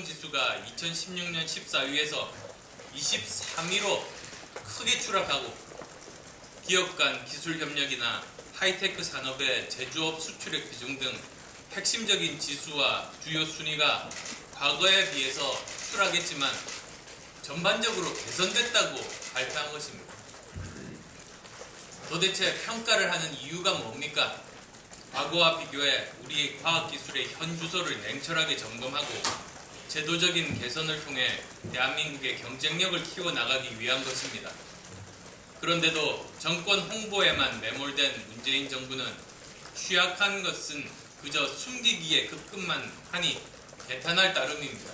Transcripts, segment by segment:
지수가 2016년 14위에서 23위로 크게 추락하고 기업 간 기술 협력이나 하이테크 산업의 제조업 수출액 비중 등 핵심적인 지수와 주요 순위가 과거에 비해서 추락했지만 전반적으로 개선됐다고 발표한 것입니다. 도대체 평가를 하는 이유가 뭡니까? 과거와 비교해 우리 과학기술의 현 주소를 냉철하게 점검하고 제도적인 개선을 통해 대한민국의 경쟁력을 키워나가기 위한 것입니다. 그런데도 정권 홍보에만 매몰된 문재인 정부는 취약한 것은 그저 숨기기에 급급만 하니 개탄할 따름입니다.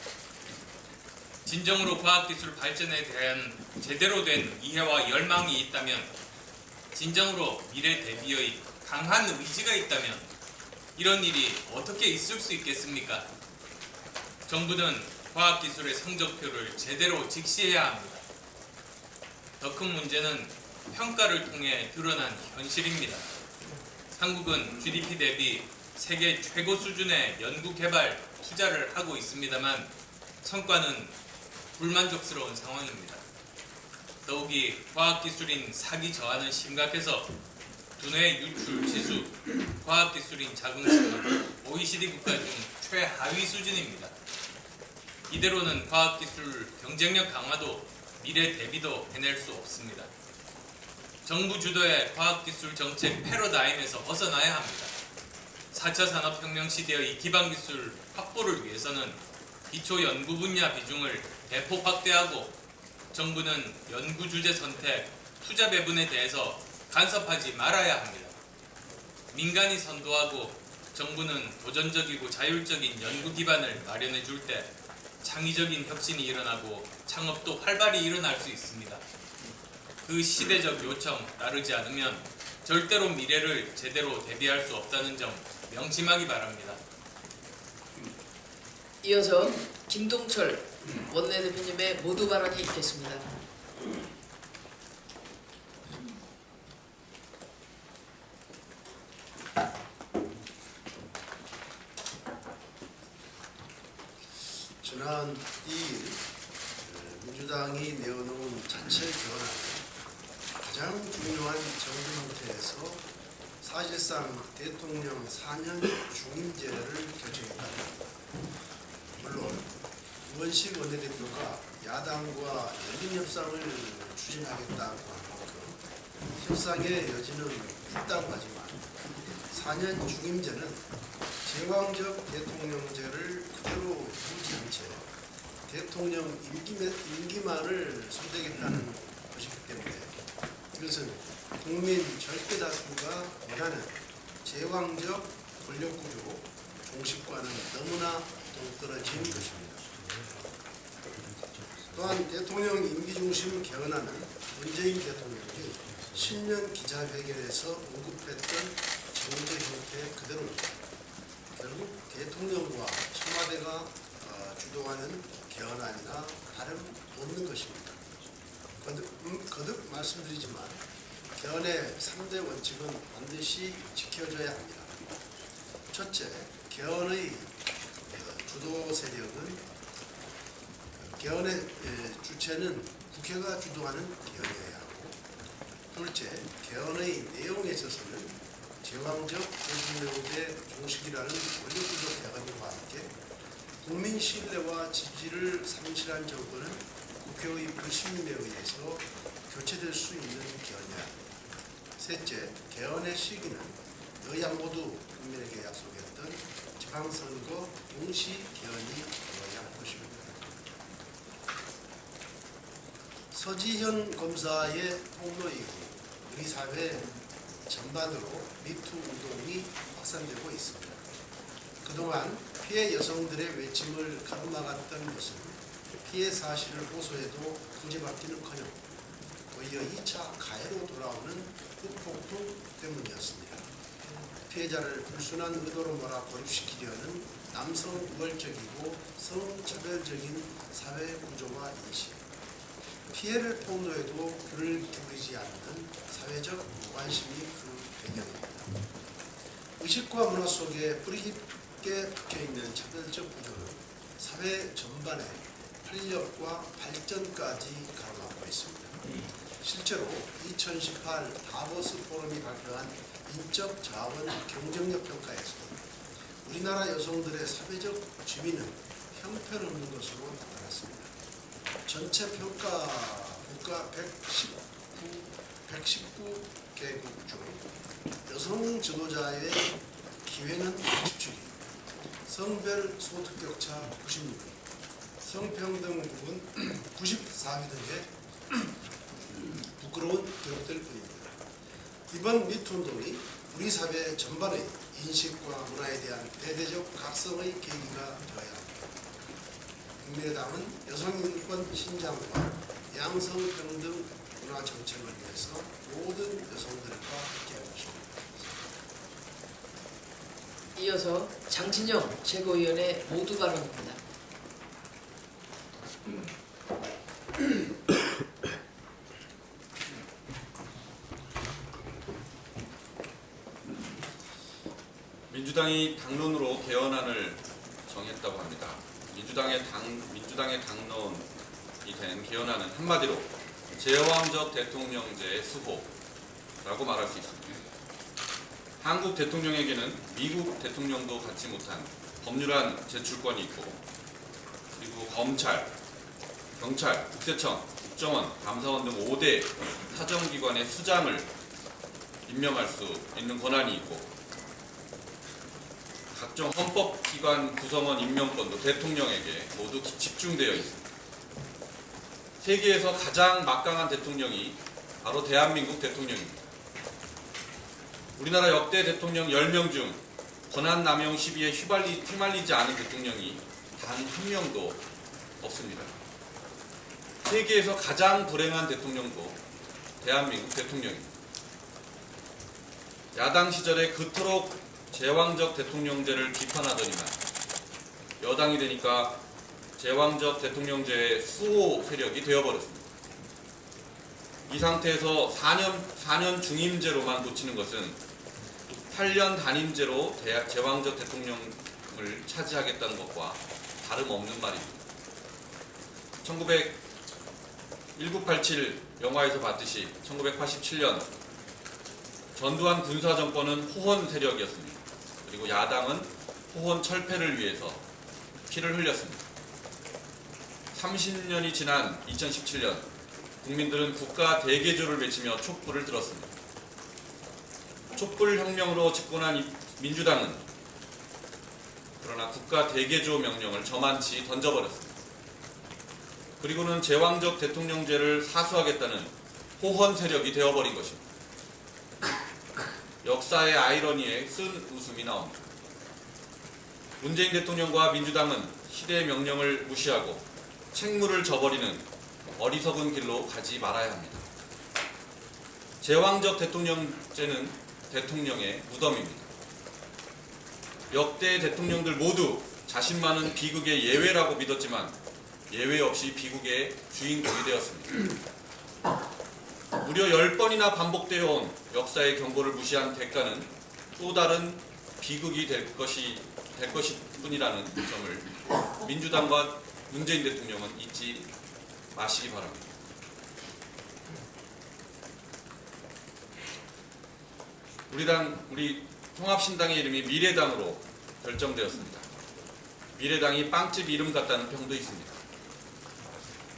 진정으로 과학기술 발전에 대한 제대로 된 이해와 열망이 있다면, 진정으로 미래 대비의 강한 의지가 있다면 이런 일이 어떻게 있을 수 있겠습니까? 정부는 과학기술의 성적표를 제대로 직시해야 합니다. 더 큰 문제는 평가를 통해 드러난 현실입니다. 한국은 GDP 대비 세계 최고 수준의 연구개발 투자를 하고 있습니다만 성과는 불만족스러운 상황입니다. 더욱이 과학기술인 사기 저하는 심각해서 두뇌 유출 지수, 과학기술인 자긍심은 OECD 국가 중 최하위 수준입니다. 이대로는 과학기술 경쟁력 강화도 미래 대비도 해낼 수 없습니다. 정부 주도의 과학기술 정책 패러다임에서 벗어나야 합니다. 4차 산업혁명 시대의 기반기술 확보를 위해서는 기초 연구 분야 비중을 대폭 확대하고 정부는 연구 주제 선택, 투자 배분에 대해서 간섭하지 말아야 합니다. 민간이 선도하고 정부는 도전적이고 자율적인 연구 기반을 마련해 줄 때 창의적인 혁신이 일어나고 창업도 활발히 일어날 수 있습니다. 그 시대적 요청 따르지 않으면 절대로 미래를 제대로 대비할 수 없다는 점 명심하기 바랍니다. 이어서 김동철 원내대표님의 모두 발언이 있겠습니다. 지난 2일 민주당이 내어놓은 자체 개헌안은 가장 중요한 정부 형태에서 사실상 대통령 4년 중임제를 결정했다. 물론 우원식 원내대표가 야당과 연민협상을 추진하겠다고 한 만큼 협상의 여지는 있다고 하지만 4년 중임제는 제왕적 대통령제를 그대로 유지한 채 대통령 임기만을 선택했다는 것이기 때문에 이것은 국민 절대 다수가 원하는 제왕적 권력구조 종식과는 너무나 동떨어진 것입니다. 또한 대통령 임기중심 개헌안은 문재인 대통령이 신년 기자회견에서 언급했던 정제 형태 그대로입니다. 결국 대통령과 청와대가 주도하는 개헌안이나 다름없는 것입니다. 거듭 말씀드리지만 개헌의 3대 원칙은 반드시 지켜져야 합니다. 첫째, 개헌의 주도 세력은 개헌의 주체는 국회가 주도하는 개헌이어야 하고, 둘째, 개헌의 내용에 있어서는 제왕적 대통령제 종식이라는 권력구조 개혁과 함께 국민 신뢰와 지지를 상실한 정권은 국회의 불신임에 의해서 교체될 수 있는 개헌이야. 셋째, 개헌의 시기는 여야 모두 국민에게 약속했던 지방선거 동시 개헌이 되어야 할 것입니다. 서지현 검사의 폭로 이후 우리 사회 전반으로 미투 운동이 확산되고 있습니다. 그동안 피해 여성들의 외침을 가로막았던 것은 피해 사실을 호소해도 구제받기는커녕 오히려 2차 가해로 돌아오는 흑폭투 때문이었습니다. 피해자를 불순한 의도로 몰아 고립시키려는 남성 우월적이고 성차별적인 사회 구조와 인식, 피해를 폭로해도 귀를 기울이지 않는 사회적 무관심이 그 배경입니다. 의식과 문화 속에 뿌리 깊게 박혀있는 차별적 구조는 사회 전반의 활력과 발전까지 가로막고 있습니다. 실제로 2018 다보스 포럼이 발표한 인적 자원 경쟁력 평가에서 우리나라 여성들의 사회적 지위는 형편없는 것으로 나타났습니다. 전체 평가 국가 119개국 중 여성 지도자의 기회는 97위, 성별 소득 격차 96위, 성평등 부분 94위 등의 부끄러운 기록들 뿐입니다. 이번 미투 운동이 우리 사회 전반의 인식과 문화에 대한 대대적 각성의 계기가 되어야 합니다. 국민의당은 여성인권 신장과 양성평등 문화 정책을 위해서 모든 여성들과 함께하고 있습니다. 이어서 장진영 최고위원의 모두 발언입니다. 민주당이 당론으로 개헌안을 정했다고 합니다. 민주당의 당론이 된 개헌안은 한마디로 제왕적 대통령제의 수호라고 말할 수 있습니다. 한국 대통령에게는 미국 대통령도 갖지 못한 법률안 제출권이 있고, 그리고 검찰, 경찰, 국세청, 국정원, 감사원 등 5대 사정기관의 수장을 임명할 수 있는 권한이 있고, 각종 헌법기관 구성원 임명권도 대통령에게 모두 집중되어 있습니다. 세계에서 가장 막강한 대통령이 바로 대한민국 대통령입니다. 우리나라 역대 대통령 10명 중 권한남용 시비에 휘말리지 않은 대통령이 단 한 명도 없습니다. 세계에서 가장 불행한 대통령도 대한민국 대통령입니다. 야당 시절에 그토록 제왕적 대통령제를 비판하더니만 여당이 되니까 제왕적 대통령제의 수호 세력이 되어버렸습니다. 이 상태에서 4년 중임제로만 놓치는 것은 8년 단임제로 제왕적 대통령을 차지하겠다는 것과 다름없는 말입니다. 1987 영화에서 봤듯이 1987년 전두환 군사정권은 호헌 세력이었습니다. 그리고 야당은 호헌 철폐를 위해서 피를 흘렸습니다. 30년이 지난 2017년 국민들은 국가 대개조를 외치며 촛불을 들었습니다. 촛불혁명으로 집권한 민주당은 그러나 국가 대개조 명령을 저만치 던져버렸습니다. 그리고는 제왕적 대통령제를 사수하겠다는 호헌 세력이 되어버린 것입니다. 역사의 아이러니에 쓴 웃음이 나옵니다. 문재인 대통령과 민주당은 시대의 명령을 무시하고 책무를 져버리는 어리석은 길로 가지 말아야 합니다. 제왕적 대통령제는 대통령의 무덤입니다. 역대 대통령들 모두 자신만은 비극의 예외라고 믿었지만 예외 없이 비극의 주인공이 되었습니다. 무려 10번이나 반복되어 온 역사의 경고를 무시한 대가는 또 다른 비극이 될 것일 뿐이라는 점을 민주당과 문재인 대통령은 잊지 마시기 바랍니다. 우리 통합신당의 이름이 미래당으로 결정되었습니다. 미래당이 빵집 이름 같다는 평도 있습니다.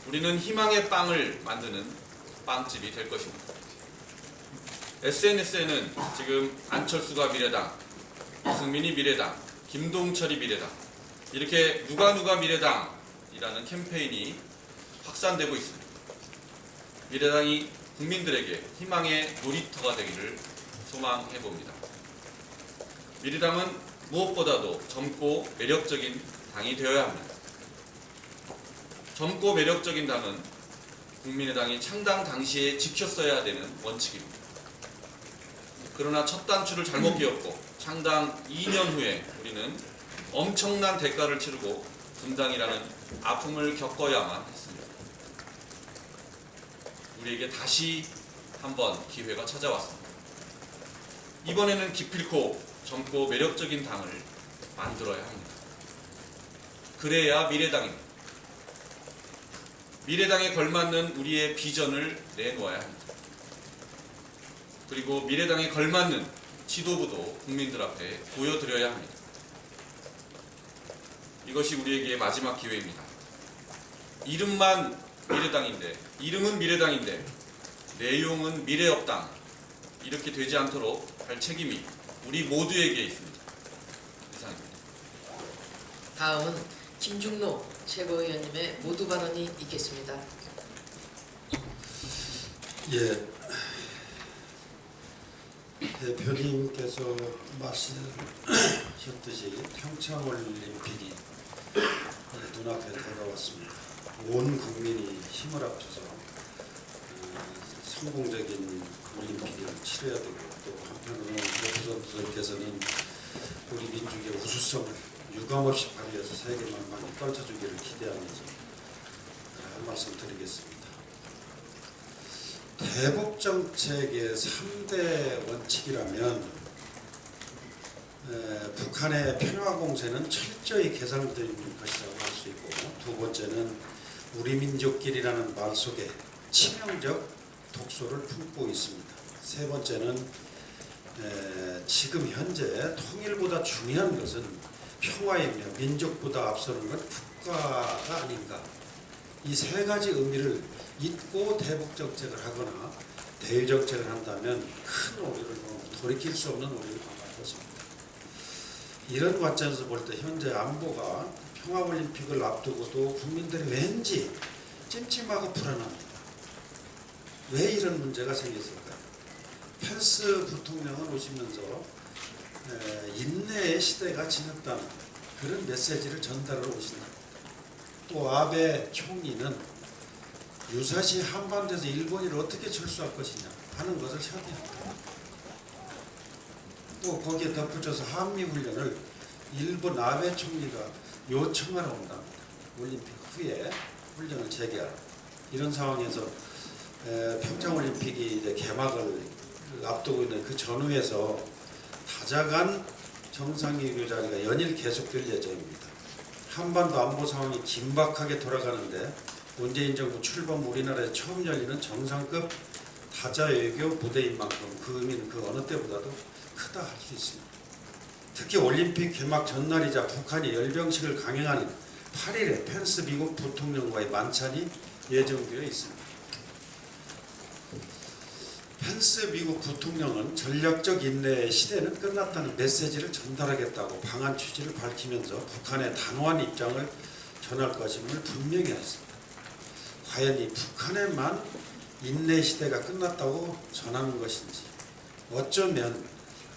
우리는 희망의 빵을 만드는 빵집이 될 것입니다. SNS에는 지금 안철수가 미래당, 유승민이 미래당, 김동철이 미래당, 이렇게 누가 미래당이라는 캠페인이 확산되고 있습니다. 미래당이 국민들에게 희망의 놀이터가 되기를 소망해봅니다. 미래당은 무엇보다도 젊고 매력적인 당이 되어야 합니다. 젊고 매력적인 당은 국민의당이 창당 당시에 지켰어야 되는 원칙입니다. 그러나 첫 단추를 잘못 끼웠고 창당 2년 후에 우리는 엄청난 대가를 치르고 분당이라는 아픔을 겪어야만 했습니다. 우리에게 다시 한번 기회가 찾아왔습니다. 이번에는 기필코 젊고 매력적인 당을 만들어야 합니다. 그래야 미래당입니다. 미래당에 걸맞는 우리의 비전을 내놓아야 합니다. 그리고 미래당에 걸맞는 지도부도 국민들 앞에 보여드려야 합니다. 이것이 우리에게 마지막 기회입니다. 이름은 미래당인데 내용은 미래업당, 이렇게 되지 않도록 할 책임이 우리 모두에게 있습니다. 이상입니다. 다음은 김중로 최고위원님의 모두 발언이 있겠습니다. 예, 대표님께서 말씀하셨듯이 평창올림픽이 눈앞에 다가왔습니다. 온 국민이 힘을 합쳐서 성공적인 올림픽을 치러야 되고, 또 한편으로는 선수들께서는 우리 민족의 우수성을 유감없이 발휘해서 세계만만히 떨쳐주기를 기대하면서 말씀드리겠습니다. 대북정책의 3대 원칙이라면 북한의 평화공세는 철저히 계산된 것이라고 할 수 있고, 두 번째는 우리 민족끼리라는 말 속에 치명적 독소를 품고 있습니다. 세 번째는 지금 현재 통일보다 중요한 것은 평화이며 민족보다 앞서는 건 국가가 아닌가. 이 세 가지 의미를 잊고 대북정책을 하거나 대일정책을 한다면 큰 오류를 돌이킬 수 없는 오류를 범할 것입니다. 이런 관점에서 볼 때 현재 안보가 평화올림픽을 앞두고도 국민들이 왠지 찜찜하고 불안합니다. 왜 이런 문제가 생겼을까요? 펜스 부통령은 오시면서 인내의 시대가 지났다는 그런 메시지를 전달하러 오신다. 또 아베 총리는 유사시 한반도에서 일본이 어떻게 철수할 것이냐 하는 것을 협의합니다. 또 거기에 덧붙여서 한미훈련을 일본 아베 총리가 요청하러 온답니다. 올림픽 후에 훈련을 재개하라. 이런 상황에서 평창올림픽이 이제 개막을 앞두고 있는 그 전후에서 다자간 정상회의 자리가 연일 계속될 예정입니다. 한반도 안보 상황이 긴박하게 돌아가는데 문재인 정부 출범 우리나라에 처음 열리는 정상급 다자 외교 무대인 만큼 그 의미는 그 어느 때보다도 크다 할 수 있습니다. 특히 올림픽 개막 전날이자 북한이 열병식을 강행하는 8일에 펜스 미국 부통령과의 만찬이 예정되어 있습니다. 펜스 미국 부통령은 전략적 인내의 시대는 끝났다는 메시지를 전달하겠다고 방한 취지를 밝히면서 북한의 단호한 입장을 전할 것임을 분명히 했습니다. 과연 이 북한에만 인내 시대가 끝났다고 전하는 것인지, 어쩌면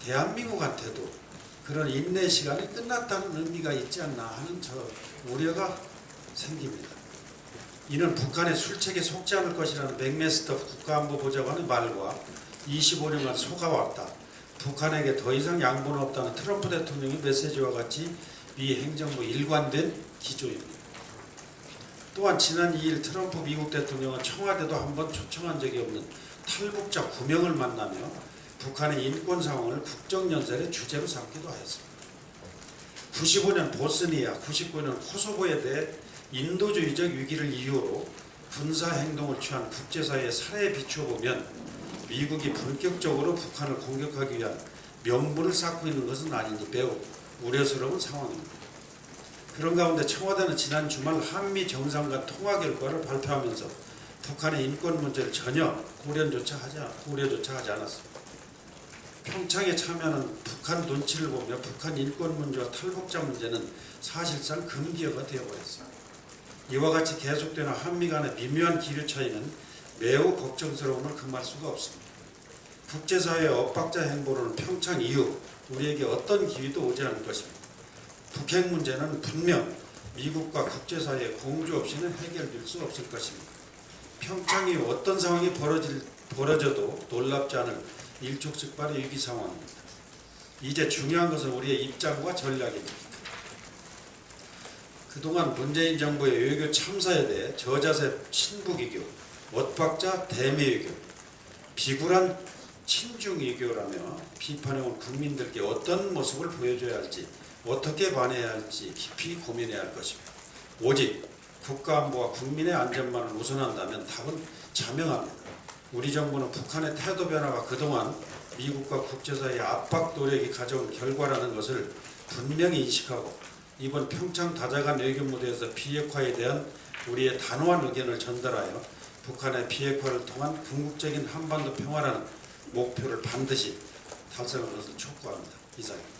대한민국한테도 그런 인내 시간이 끝났다는 의미가 있지 않나 하는 저 우려가 생깁니다. 이는 북한의 술책에 속지 않을 것이라는 맥메스터 국가안보보좌관의 말과 25년간 속아왔다, 북한에게 더 이상 양보는 없다는 트럼프 대통령의 메시지와 같이 미 행정부 일관된 기조입니다. 또한 지난 2일 트럼프 미국 대통령은 청와대도 한번 초청한 적이 없는 탈북자 9명을 만나며 북한의 인권 상황을 국정연설의 주제로 삼기도 하였습니다. 95년 보스니아, 99년 코소보에 대해 인도주의적 위기를 이유로 군사행동을 취한 국제사회의 사례에 비추어보면 미국이 본격적으로 북한을 공격하기 위한 명분을 쌓고 있는 것은 아닌지 매우 우려스러운 상황입니다. 그런 가운데 청와대는 지난 주말 한미 정상간 통화 결과를 발표하면서 북한의 인권 문제를 전혀 고려조차 하지 않았습니다. 평창에 참여하는 북한 눈치를 보며 북한 인권 문제와 탈북자 문제는 사실상 금기어가 되어버렸습니다. 이와 같이 계속되는 한미 간의 미묘한 기류 차이는 매우 걱정스러움을 금할 수가 없습니다. 국제사회의 엇박자 행보로는 평창 이후 우리에게 어떤 기회도 오지 않을 것입니다. 북핵 문제는 분명 미국과 국제사회의 공조 없이는 해결될 수 없을 것입니다. 평창 이후 어떤 상황이 벌어져도 놀랍지 않을 일촉즉발의 위기 상황입니다. 이제 중요한 것은 우리의 입장과 전략입니다. 그동안 문재인 정부의 외교 참사에 대해 저자세 친북외교, 엇박자 대미외교, 비굴한 친중외교라며 비판해온 국민들께 어떤 모습을 보여줘야 할지, 어떻게 반해야 할지 깊이 고민해야 할 것입니다. 오직 국가안보와 국민의 안전만을 우선한다면 답은 자명합니다. 우리 정부는 북한의 태도 변화가 그동안 미국과 국제사회의 압박 노력이 가져온 결과라는 것을 분명히 인식하고 이번 평창 다자간 외교 무대에서 비핵화에 대한 우리의 단호한 의견을 전달하여 북한의 비핵화를 통한 궁극적인 한반도 평화라는 목표를 반드시 달성할 것을 촉구합니다. 이상입니다.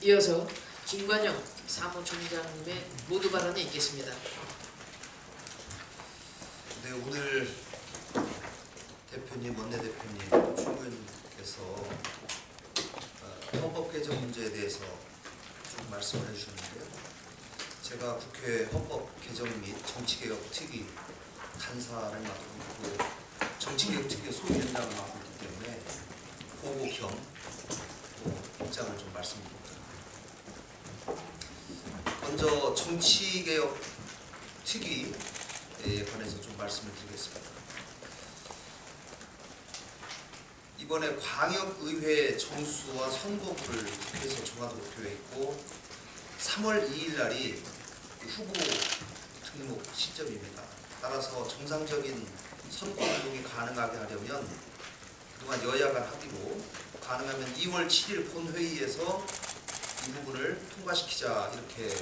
이어서 김관영 사무총장님의 모두 발언이 있겠습니다. 네, 오늘 대표님, 원내대표님, 최고위원님께서 헌법 개정 문제에 대해서 좀 말씀을 해주셨는데요. 제가 국회 헌법 개정 및 정치개혁 특위 간사를 맡고 있고 정치개혁 특위 소위원장을 맡고 있기 때문에 보고 겸 입장을 좀 말씀드립니다. 먼저 정치개혁 특위에 관해서 좀 말씀을 드리겠습니다. 이번에 광역의회 정수와 선거구를 국회에서 정하도록 되어 있고 3월 2일 날이 후보 등록 시점입니다. 따라서 정상적인 선거운동이 가능하게 하려면 그동안 여야 간 합의로 가능하면 2월 7일 본회의에서 이 부분을 통과시키자 이렇게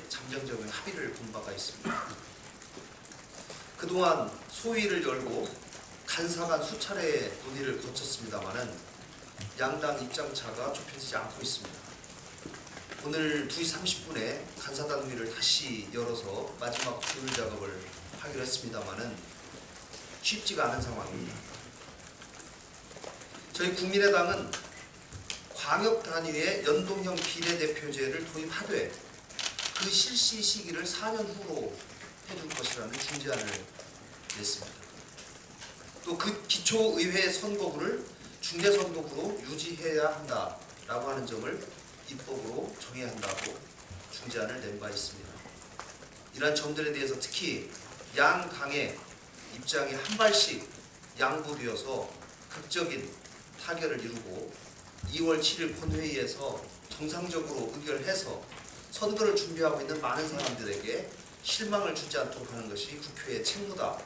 잠정적인 합의를 본 바가 있습니다. 그동안 소위를 열고 간사간 수차례 논의를 거쳤습니다마는 양당 입장차가 좁혀지지 않고 있습니다. 오늘 2시 30분에 간사단위를 다시 열어서 마지막 조율 작업을 하기로 했습니다마는 쉽지가 않은 상황입니다. 저희 국민의당은 광역 단위의 연동형 비례대표제를 도입하되 그 실시 시기를 4년 후로 해줄 것이라는 중재안을 냈습니다. 또 그 기초의회 선거구를 중대선거구로 유지해야 한다라고 하는 점을 입법으로 정해야 한다고 중재안을 낸 바 있습니다. 이러한 점들에 대해서 특히 양당의 입장이 한 발씩 양보되어서 극적인 타결을 이루고 2월 7일 본회의에서 정상적으로 의결해서 선거를 준비하고 있는 많은 사람들에게 실망을 주지 않도록 하는 것이 국회의 책무다.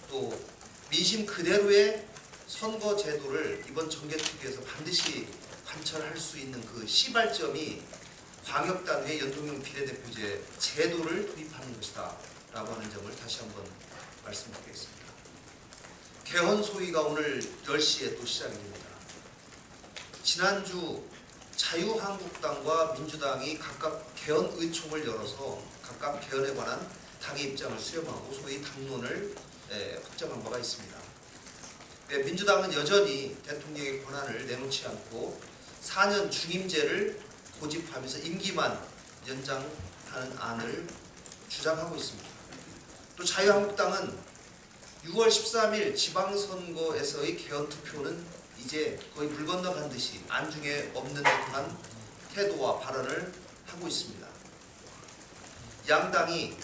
또 민심 그대로의 선거 제도를 이번 정개특위에서 반드시 관철할 수 있는 그 시발점이 광역단위의 연동형 비례대표제 제도를 도입하는 것이다 라고 하는 점을 다시 한번 말씀드리겠습니다. 개헌 소위가 오늘 10시에 또 시작이 됩니다. 지난주 자유한국당과 민주당이 각각 개헌 의총을 열어서 각각 개헌에 관한 당의 입장을 수렴하고 소위 당론을 확정한 바가 있습니다. 민주당은 여전히 대통령의 권한을 내놓지 않고 4년 중임제를 고집하면서 임기만 연장하는 안을 주장하고 있습니다. 또 자유한국당은 6월 13일 지방선거에서의 개헌 투표는 이제 거의 물 건너간 듯이 안중에 없는 듯한 태도와 발언을 하고 있습니다. 양당이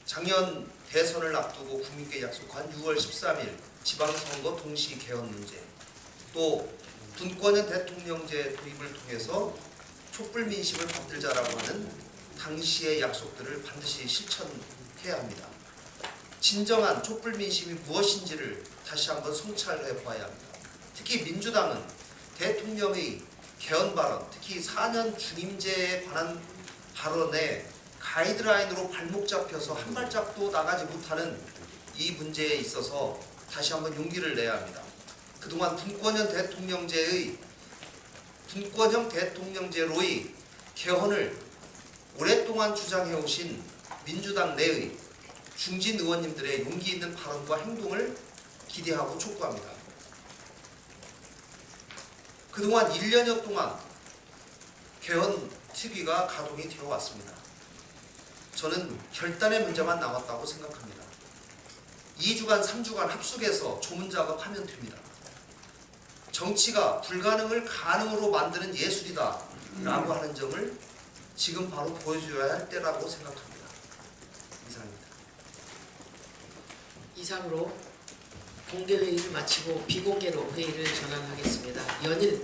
작년 대선을 앞두고 국민께 약속한 6월 13일 지방선거 동시 개헌 문제, 또 분권형 대통령제 도입을 통해서 촛불 민심을 받들자라고 하는 당시의 약속들을 반드시 실천해야 합니다. 진정한 촛불 민심이 무엇인지를 다시 한번 성찰해 봐야 합니다. 특히 민주당은 대통령의 개헌 발언, 특히 4년 중임제에 관한 발언에 가이드라인으로 발목 잡혀서 한 발짝도 나가지 못하는 이 문제에 있어서 다시 한번 용기를 내야 합니다. 그동안 분권형 대통령제로의 개헌을 오랫동안 주장해오신 민주당 내의 중진 의원님들의 용기 있는 발언과 행동을 기대하고 촉구합니다. 그동안 1년여 동안 개헌 특위가 가동이 되어 왔습니다. 저는 결단의 문제만 남았다고 생각합니다. 2주간 3주간 합숙해서 조문 작업하면 됩니다. 정치가 불가능을 가능으로 만드는 예술이다 라고 하는 점을 지금 바로 보여줘야 할 때라고 생각합니다. 이상입니다. 이상으로 공개 회의를 마치고 비공개로 회의를 전환하겠습니다. 연일